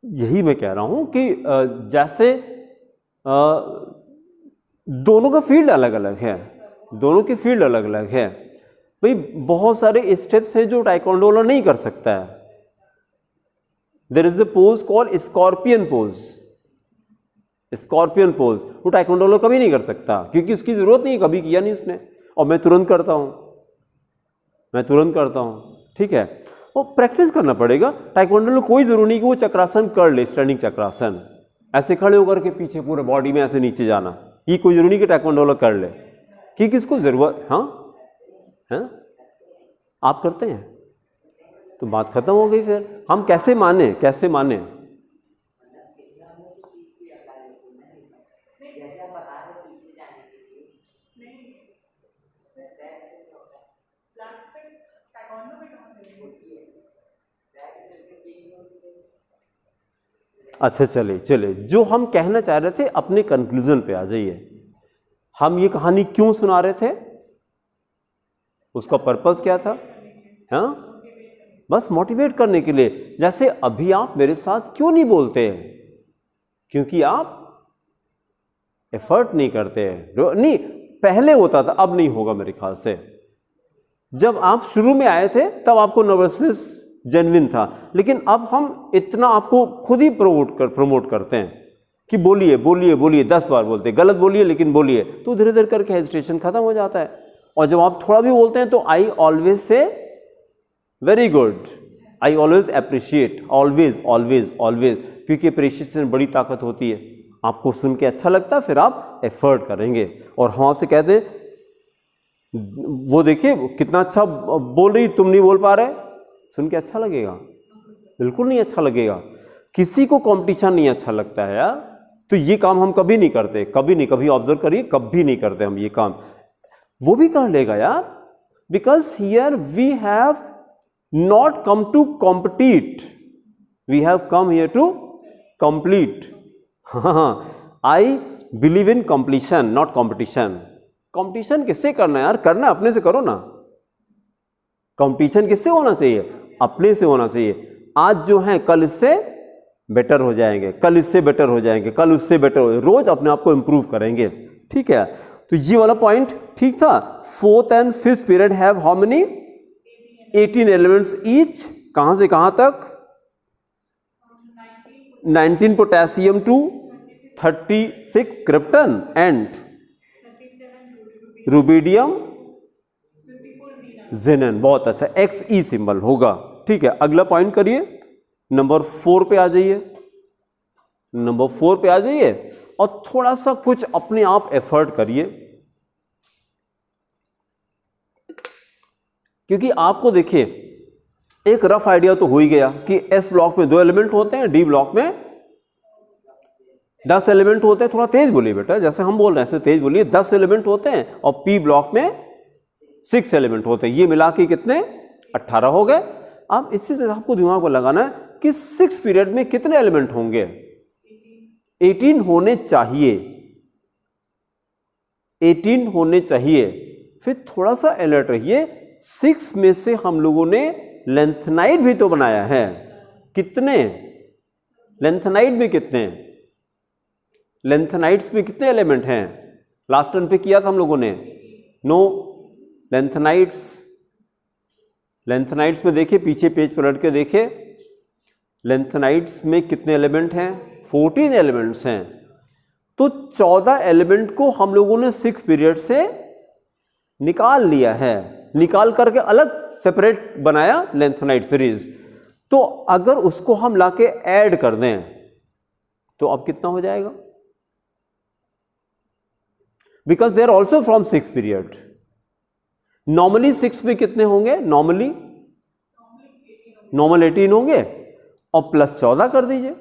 A: यही मैं कह रहा हूं कि जैसे दोनों का फील्ड अलग अलग है, दोनों की फील्ड अलग अलग है। भाई बहुत सारे स्टेप्स हैं जो टाइक्वांडो वाला नहीं कर सकता है। There is a pose called scorpion pose, scorpion pose वो टाइक्वांडो वाला कभी नहीं कर सकता, क्योंकि उसकी जरूरत नहीं, कभी किया नहीं उसने। और मैं तुरंत करता हूं, मैं तुरंत करता हूं। ठीक है, वो प्रैक्टिस करना पड़ेगा। टाइक्वांडो में कोई जरूरी नहीं कि वो चक्रासन कर ले, स्टैंडिंग चक्रासन, ऐसे खड़े होकर के पीछे पूरे बॉडी में ऐसे नीचे जाना, ये कोई जरूरी नहीं कि टाइक्वांडो कर ले, क्योंकि इसको जरूरत। हाँ हैं, आप करते हैं तो बात खत्म हो गई। फिर हम कैसे माने, कैसे माने? अच्छा चले चले, जो हम कहना चाह रहे थे अपने कंक्लूजन पे आ जाइए। हम ये कहानी क्यों सुना रहे थे, उसका पर्पस क्या था? हाँ, बस मोटिवेट करने के लिए। जैसे अभी आप मेरे साथ क्यों नहीं बोलते हैं? क्योंकि आप एफर्ट नहीं करते हैं। नहीं, पहले होता था, अब नहीं होगा मेरे ख्याल से। जब आप शुरू में आए थे तब आपको नर्वसनेस जेन्युइन था, लेकिन अब हम इतना आपको खुद ही प्रमोट करते हैं कि बोलिए बोलिए बोलिए, 10 बार बोलते हैं, गलत बोलिए लेकिन बोलिए, तो धीरे धीरे करके हेजिटेशन खत्म हो जाता है। और जब आप थोड़ा भी बोलते हैं तो I always say very good, I always appreciate, always always always, क्योंकि अप्रिशिएशन बड़ी ताकत होती है। आपको सुन के अच्छा लगता है, फिर आप एफर्ट करेंगे। और हम आपसे कहते हैं वो देखिए कितना अच्छा बोल रही, तुम नहीं बोल पा रहे, सुन के अच्छा लगेगा? बिल्कुल नहीं अच्छा लगेगा। किसी को कंपटीशन नहीं अच्छा लगता है यार, तो ये काम हम कभी नहीं करते, कभी नहीं, कभी ऑब्जर्व करिए, कभी नहीं करते हम ये काम। वो भी कर लेगा यार, because here we have not come to compete, we have come here to complete. हाँ, I believe in completion not competition. Competition किससे करना है यार? करना अपने से करो ना। कंपटीशन किससे होना चाहिए? अपने से होना चाहिए। आज जो है कल इससे बेटर हो जाएंगे, कल इससे बेटर हो जाएंगे, कल उससे बेटर हो, रोज अपने आप को इंप्रूव करेंगे। ठीक है, तो ये वाला पॉइंट ठीक था। Fourth and fifth period have how many? 18 elements each. कहां से कहां तक? 19 potassium to 36 krypton and rubidium xenon. बहुत अच्छा, XE सिंबल होगा। ठीक है, अगला पॉइंट करिए, नंबर 4 पे आ जाइए। नंबर 4 पे आ जाइए और थोड़ा सा कुछ अपने आप एफर्ट करिए, क्योंकि आपको देखिए एक रफ आइडिया तो हो ही गया कि S ब्लॉक में 2 एलिमेंट होते हैं, D ब्लॉक में 10 एलिमेंट होते हैं। थोड़ा तेज बोलिए बेटा, जैसे हम बोल रहे हैं ऐसे तेज बोलिए। 10 एलिमेंट होते हैं और P ब्लॉक में 6 एलिमेंट होते हैं। ये मिला के कितने? 18 हो गए। अब इसी तरह आपको दिमाग को लगाना है कि 6 पीरियड में कितने एलिमेंट होंगे? 18 होने चाहिए, 18 होने चाहिए। फिर थोड़ा सा अलर्ट रहिए, 6 में से हम लोगों ने लेंथनाइड भी तो बनाया है। कितने? लेंथनाइड में कितने? लेंथनाइड्स में कितने एलिमेंट हैं? लास्ट टर्न पे किया था हम लोगों ने। नो, लेंथनाइड्स में देखिए, पीछे पेज पलट के देखिए, लेंथनाइड्स में कितने एलिमेंट हैं? 14 एलिमेंट्स हैं। तो 14 एलिमेंट को हम लोगों ने 6 पीरियड से निकाल लिया है, निकाल करके अलग सेपरेट बनाया लेंथनाइड सीरीज। तो अगर उसको हम लाके ऐड कर दें तो अब कितना हो जाएगा? Because they are also from 6 period. Normally 6 में कितने होंगे? नॉर्मल 18 होंगे और प्लस 14 कर दीजिए,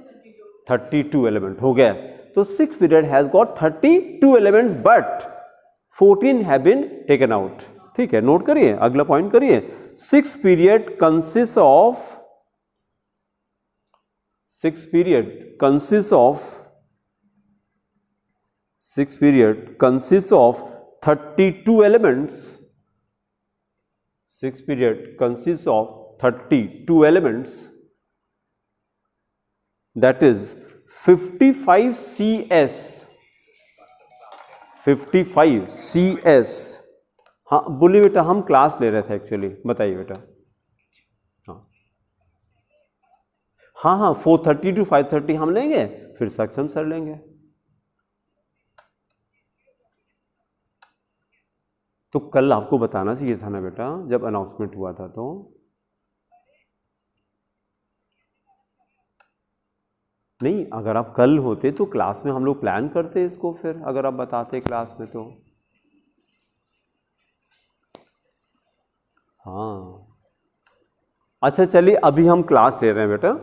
A: 32 एलिमेंट हो गया। तो 6 period has got 32 elements but 14 have been taken out. ठीक है, नोट करिए, अगला पॉइंट करिए। 6 period consist of 32 elements. 6 period consists of 32 elements, that is 55 CS. 55 CS। हाँ बोलिए बेटा, हम क्लास ले रहे थे एक्चुअली, बताइए बेटा। हाँ 4:30 to 5:30 हम लेंगे, फिर सक्षम सर लेंगे। तो कल आपको बताना चाहिए था ना बेटा, जब अनाउंसमेंट हुआ था। तो नहीं, अगर आप कल होते तो क्लास में हम लोग प्लान करते इसको, फिर अगर आप बताते क्लास में तो। हाँ अच्छा चलिए, अभी हम क्लास ले रहे हैं बेटा।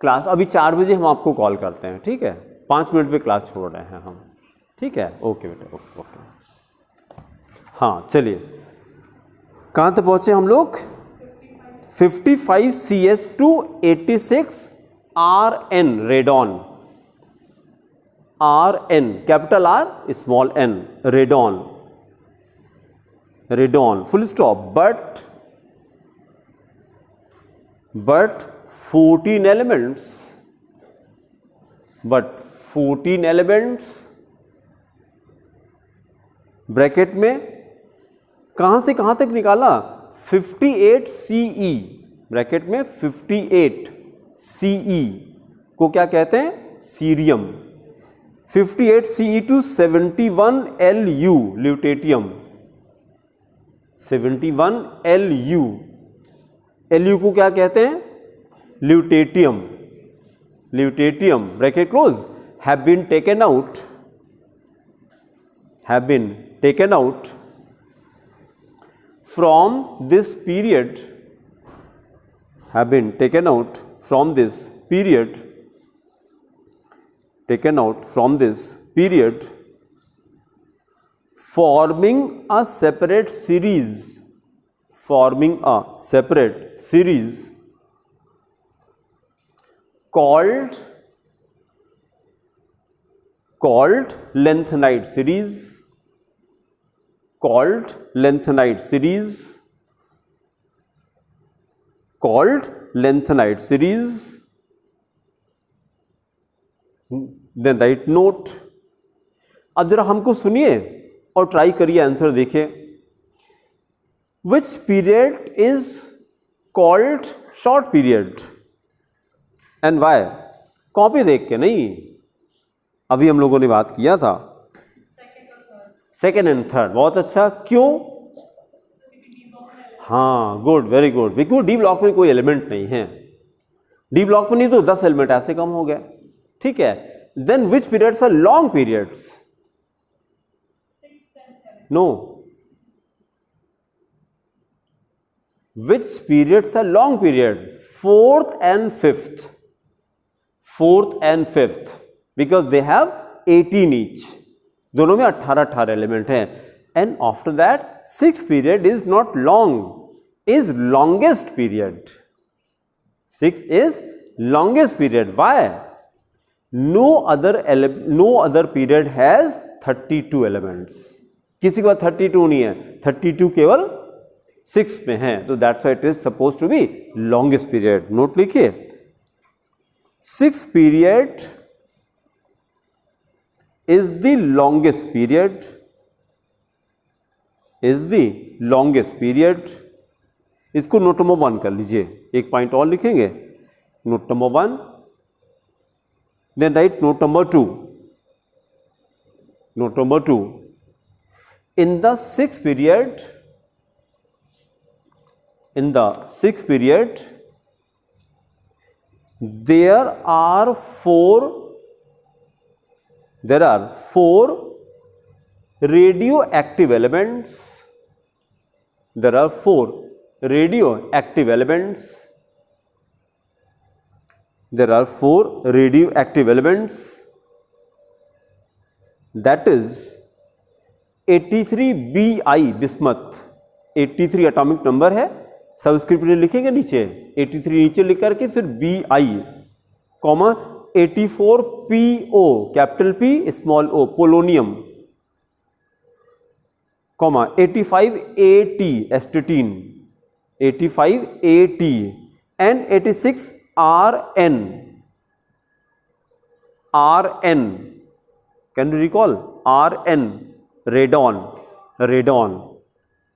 A: क्लास अभी 4 बजे हम आपको कॉल करते हैं, ठीक है? 5 मिनट पे क्लास छोड़ रहे हैं हम, ठीक है? ओके बेटा, ओके। हाँ चलिए, कहाँ तक पहुँचे हम लोग? 55 CS to 86 RN radon. RN, capital R small n, radon, radon, full stop. but 14 elements, bracket में कहां से कहां तक निकाला? 58 CE, ब्रैकेट में 58 CE को क्या कहते हैं? Cerium. 58 CE to 71 LU, lutetium. 71 LU, LU को क्या कहते हैं? Lutetium, lutetium, bracket close. have been taken out from this period, have been taken out from this period, forming a separate series, called lengthenide series, then write note. अब जरा हमको सुनिए और try करिए आंसर देखिए. Which period is called short period and why? Copy देख के नहीं, अभी हम लोगों ने बात किया था सेकेंड एंड थर्ड. बहुत अच्छा. क्यों? हाँ, good, very good. Because D block में कोई एलिमेंट नहीं है. डी ब्लॉक में नहीं तो 10 एलिमेंट ऐसे कम हो गए. ठीक है. Then which periods are long periods? No. Which periods are long period? Fourth and fifth, because they have 18 each. दोनों में 18 एलिमेंट हैं. And after that six period is not long, is longest period. 6 is longest period. Why? No other period has 32 elements. किसी के पास 32 नहीं है, 32 केवल 6 में है. तो that's why it is suppose to be longest period. Note लिखिए. 6 period is the longest period. इसको नोट नंबर 1 कर लीजिए. एक पॉइंट और लिखेंगे. Note number 1, then write note number 2. in the sixth period there are four radioactive elements. That is 83Bi, bismuth. 83 atomic number है. Subscript में लिखेंगे नीचे 83 नीचे लिख करके फिर Bi, comma 84PO, capital P small O, polonium, comma 85AT, astatine, 85AT and 86RN. Can you recall? RN,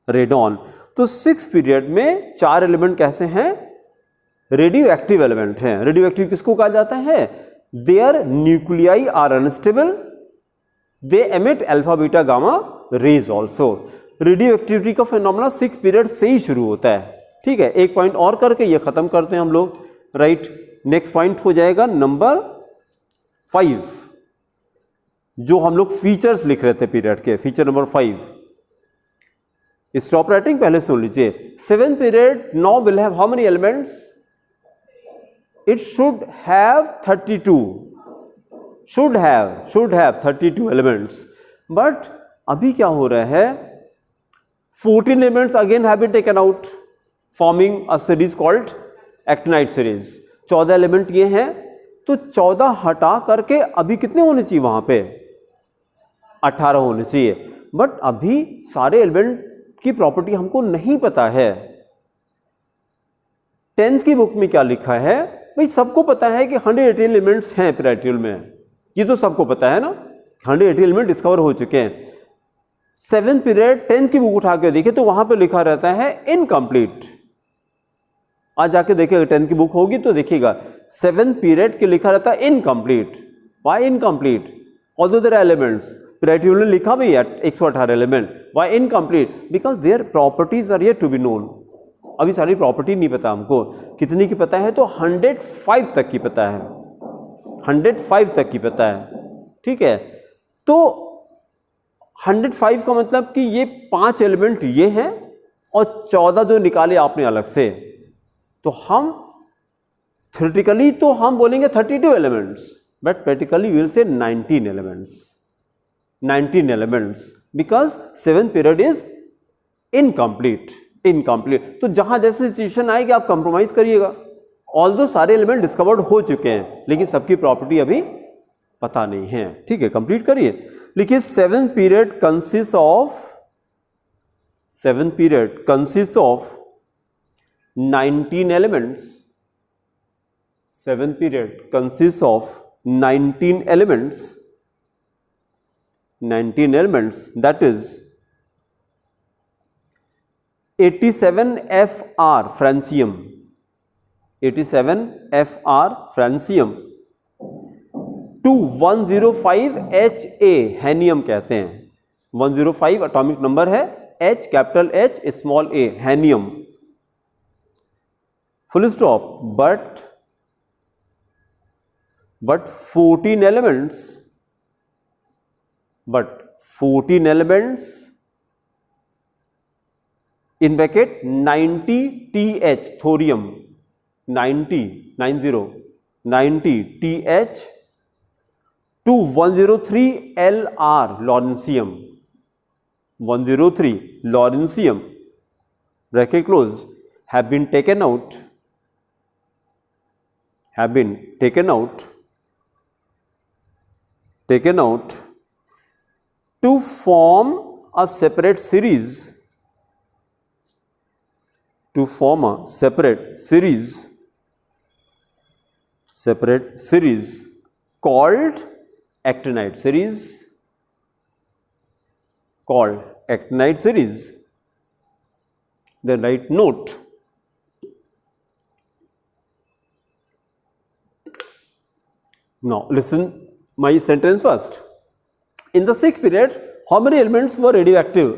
A: radon. तो 6 period में 4 एलिमेंट कैसे हैं? रेडियो एक्टिव एलिमेंट हैं. रेडियो एक्टिव किसको कहा जाता है? There nuclei are unstable, they emit alpha beta gamma rays also. Radio activity का फिनोमेना 6 पीरियड से ही शुरू होता है. ठीक है. एक पॉइंट और करके ये खत्म करते हैं हम लोग. राइट. नेक्स्ट पॉइंट हो जाएगा नंबर 5, जो हम लोग फीचर्स लिख रहे थे पीरियड के. Feature number 5. स्टॉप राइटिंग पहले सुन लीजिए. 7th period now will have how many elements? It should have 32. Should have 32 elements. But अभी क्या हो रहा है? 14 elements again have been taken out, forming a series called actinide series. 14 element ये हैं तो 14 हटा करके अभी कितने होने चाहिए वहां पे? 18 होने चाहिए। बट अभी सारे एलिमेंट की प्रॉपर्टी हमको नहीं पता है। 10th की बुक में क्या लिखा है भाई? सबको पता है कि 180 एलिमेंट्स हैं पीरियोडिक टेबल में, ये तो सबको पता है ना, 180 एलिमेंट डिस्कवर हो चुके हैं। 7th पीरियड 10th की बुक उठा के देखे तो वहां पे लिखा रहता है इनकम्प्लीट। आज जाके देखिएगा 10th की बुक होगी तो देखिएगा 7th पीरियड के लिखा रहता है incomplete. Why incomplete? Although there elements, periodic table में लिखा भी है 118 element. Why incomplete? Because there properties are yet to be known. अभी सारी प्रॉपर्टी नहीं पता हमको। कितनी की पता है? तो 105 तक की पता है, 105 तक की पता है। ठीक है, तो 105 का मतलब कि ये 5 एलिमेंट ये हैं और 14 जो निकाले आपने अलग से, तो हम थ्योरेटिकली तो हम बोलेंगे 32 elements, but practically we will say 19 elements, 19 elements, because 7th period is incomplete. तो जहां जैसे सिचुएशन आएगी आप कंप्रोमाइज करिएगा। ऑल्दो सारे एलिमेंट डिस्कवर्ड हो चुके हैं लेकिन सबकी प्रॉपर्टी अभी पता नहीं है। ठीक है, कंप्लीट करिए। लिखिए 7th period consist of 19 elements. 7th period consist of 19 elements, that is 87 FR francium, 87 FR francium to 105 HA hahnium कहते हैं। 105 एटॉमिक नंबर है, H capital H small a hahnium, full stop. but 14 elements in bracket 90 TH thorium, 90 TH to 103 LR lawrencium, 103 lawrencium bracket close have been taken out to form a separate series, called actinide series, then write note. Now listen my sentence first. In the 6th period, how many elements were radioactive?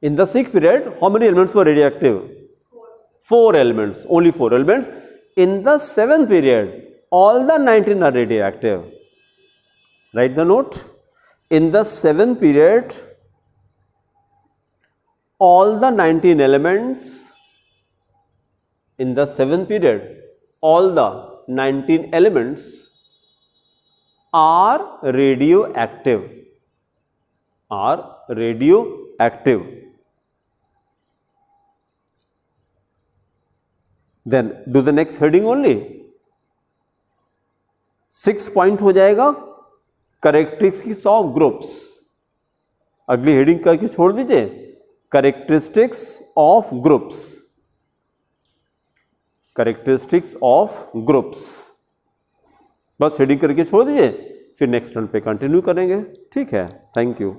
A: In the 6th period, how many elements were radioactive? 4 elements, only 4 elements. In the 7th period, all the 19 are radioactive. Write the note. In the 7th period, all the 19 elements, in the 7th period, all the 19 elements are radioactive. Then do the next heading only. 6th point हो जाएगा characteristics of groups. अगली heading करके छोड़ दीजिए, characteristics of groups, बस heading करके छोड़ दीजिए, फिर नेक्स्ट टर्न पे कंटिन्यू करेंगे। ठीक है, थैंक यू।